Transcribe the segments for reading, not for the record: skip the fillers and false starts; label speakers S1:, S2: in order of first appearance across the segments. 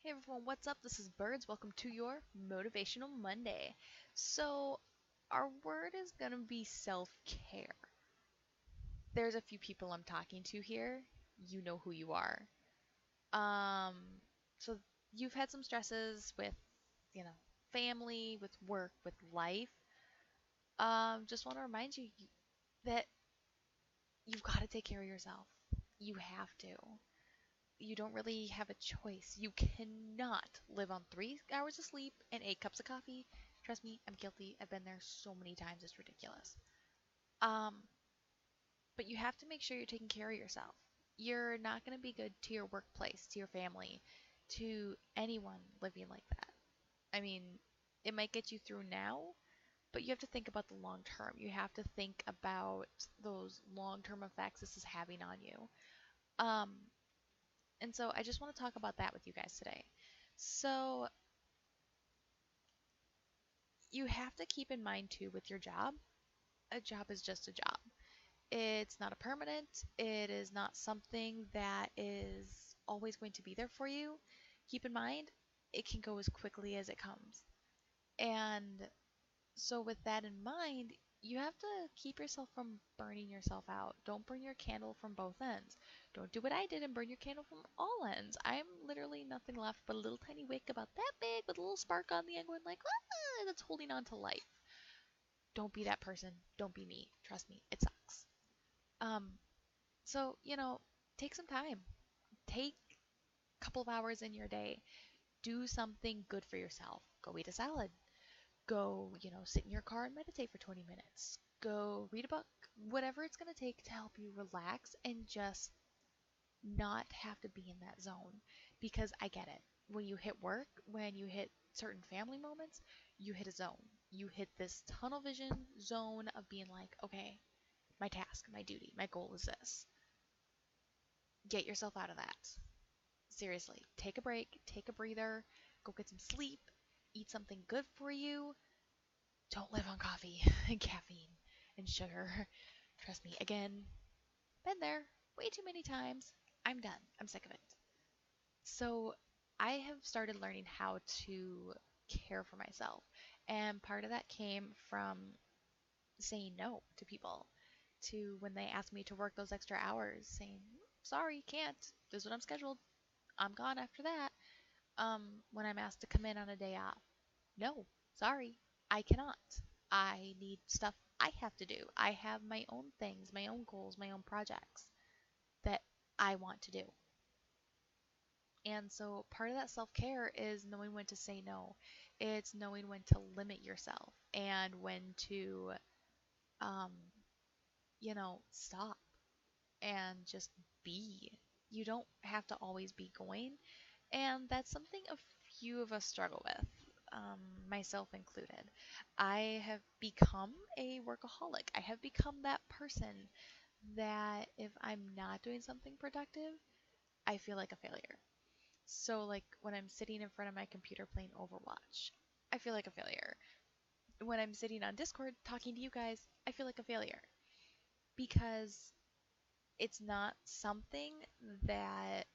S1: Hey everyone, what's up? This is Birds. Welcome to your Motivational Monday. So, our word is going to be self care. There's a few people I'm talking to here. You know who you are. Um, so, you've had some stresses with, you know, family, with work, with life. Just want to remind you that you've got to take care of yourself. You have to. You don't really have a choice. You cannot live on 3 hours of sleep and 8 cups of coffee. Trust me, I'm guilty. I've been there so many times. It's ridiculous. Um, but you have to make sure you're taking care of yourself. You're not going to be good to your workplace, to your family, to anyone living like that. I mean, it might get you through now, but you have to think about the long term. You have to think about those long term effects this is having on you. Um, and so I just want to talk about that with you guys today. So, you have to keep in mind too with your job, a job is just a job. It's not a permanent, it is not something that is always going to be there for you. Keep in mind, it can go as quickly as it comes. And so, with that in mind, you have to keep yourself from burning yourself out. Don't burn your candle from both ends. Don't do what I did and burn your candle from all ends. I'm literally nothing left but a little tiny wick about that big with a little spark on the end going like, ah, that's holding on to life. Don't be that person. Don't be me. Trust me, it sucks. Um, so, take some time. Take a couple of hours in your day. Do something good for yourself. Go eat a salad. Go, sit in your car and meditate for 20 minutes. Go read a book. Whatever it's going to take to help you relax and just not have to be in that zone. Because I get it. When you hit work, when you hit certain family moments, you hit a zone. You hit this tunnel vision zone of being like, okay, my task, my duty, my goal is this. Get yourself out of that. Seriously, take a break, take a breather, go get some sleep, eat something good for you. Don't live on coffee and caffeine and sugar. Trust me, again, been there way too many times. I'm done. I'm sick of it. So, I have started learning how to care for myself. And part of that came from saying no to people, to when they ask me to work those extra hours, saying, sorry, can't. This is what I'm scheduled. I'm gone after that. When I'm asked to come in on a day off, no, sorry, I cannot. I need stuff I have to do. I have my own things, my own goals, my own projects that I want to do. And so part of that self care is knowing when to say no. It's knowing when to limit yourself and when to, um, stop and just be. You don't have to always be going. And that's something a few of us struggle with, um, myself included. I have become a workaholic. I have become that person that if I'm not doing something productive, I feel like a failure. So, like when I'm sitting in front of my computer playing Overwatch, I feel like a failure. When I'm sitting on Discord talking to you guys, I feel like a failure because it's not something that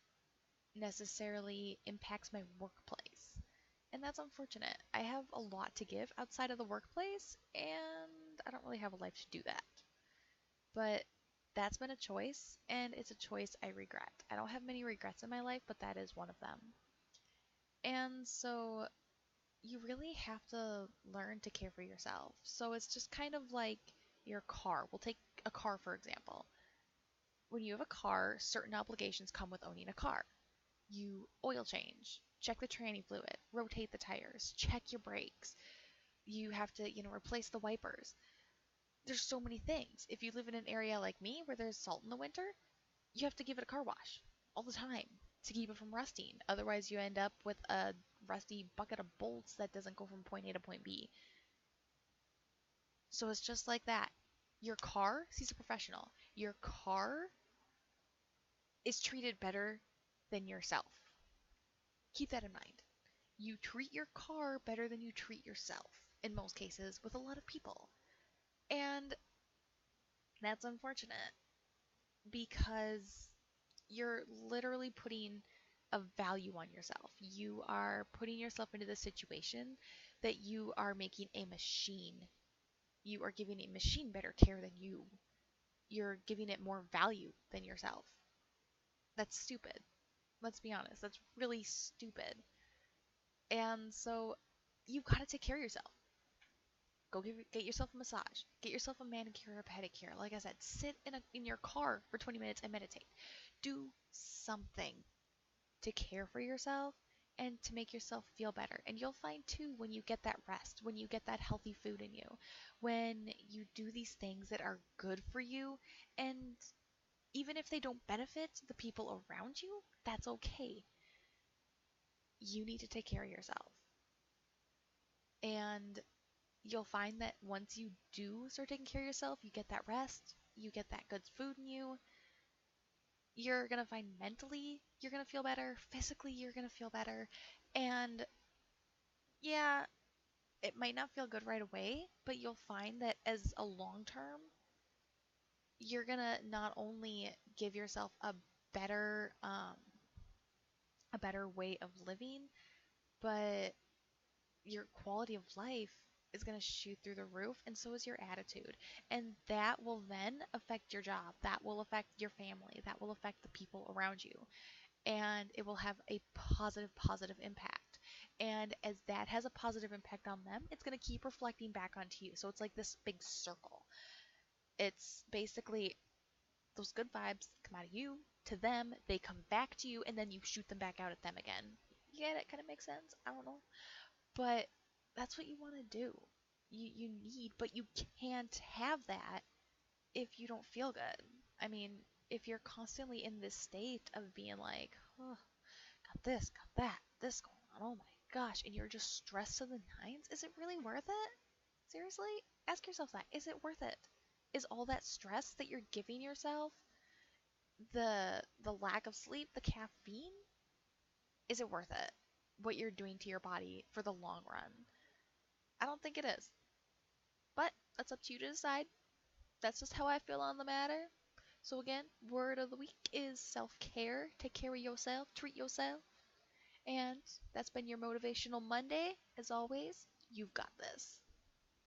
S1: necessarily impacts my workplace. And that's unfortunate. I have a lot to give outside of the workplace, and I don't really have a life to do that. But that's been a choice, and it's a choice I regret. I don't have many regrets in my life, but that is one of them. And so you really have to learn to care for yourself. So it's just kind of like your car. We'll take a car, for example. When you have a car, certain obligations come with owning a car. You oil change, check the tranny fluid, rotate the tires, check your brakes. You have to, replace the wipers. There's so many things. If you live in an area like me where there's salt in the winter, you have to give it a car wash all the time to keep it from rusting. Otherwise, you end up with a rusty bucket of bolts that doesn't go from point A to point B. So it's just like that. Your car sees a professional. Your car is treated better than yourself. Keep that in mind. You treat your car better than you treat yourself in most cases with a lot of people. And that's unfortunate because you're literally putting of value on yourself. You are putting yourself into the situation that you are making a machine. You are giving a machine better care than you. You're giving it more value than yourself. That's stupid. Let's be honest. That's really stupid. And so you've got to take care of yourself. Get yourself a massage. Get yourself a manicure or pedicure. Like I said, sit in your car for 20 minutes and meditate. Do something to care for yourself and to make yourself feel better. And you'll find too when you get that rest, when you get that healthy food in you, when you do these things that are good for you, and even if they don't benefit the people around you, that's okay. You need to take care of yourself. And you'll find that once you do start taking care of yourself, you get that rest, you get that good food in you, you're going to find mentally you're going to feel better, physically you're going to feel better. And yeah, it might not feel good right away, but you'll find that as a long term, you're going to not only give yourself better um, a better way of living, but your quality of life is going to shoot through the roof, and so is your attitude. And that will then affect your job. That will affect your family. That will affect the people around you. And it will have a positive impact. And as that has a positive impact on them, it's going to keep reflecting back onto you. So it's like this big circle. It's basically those good vibes come out of you to them, they come back to you, and then you shoot them back out at them again. Yeah, that kind of makes sense. I don't know. But that's what you want to do. You need, but you can't have that if you don't feel good. I mean, if you're constantly in this state of being like, oh, got this, got that, this going on, oh my gosh, and you're just stressed to the nines, is it really worth it? Seriously? Ask yourself that. Is it worth it? Is all that stress that you're giving yourself, the lack of sleep, the caffeine, is it worth it? What you're doing to your body for the long run? I don't think it is. But that's up to you to decide. That's just how I feel on the matter. So again, word of the week is self-care. Take care of yourself, treat yourself. And that's been your Motivational Monday. As always, you've got this.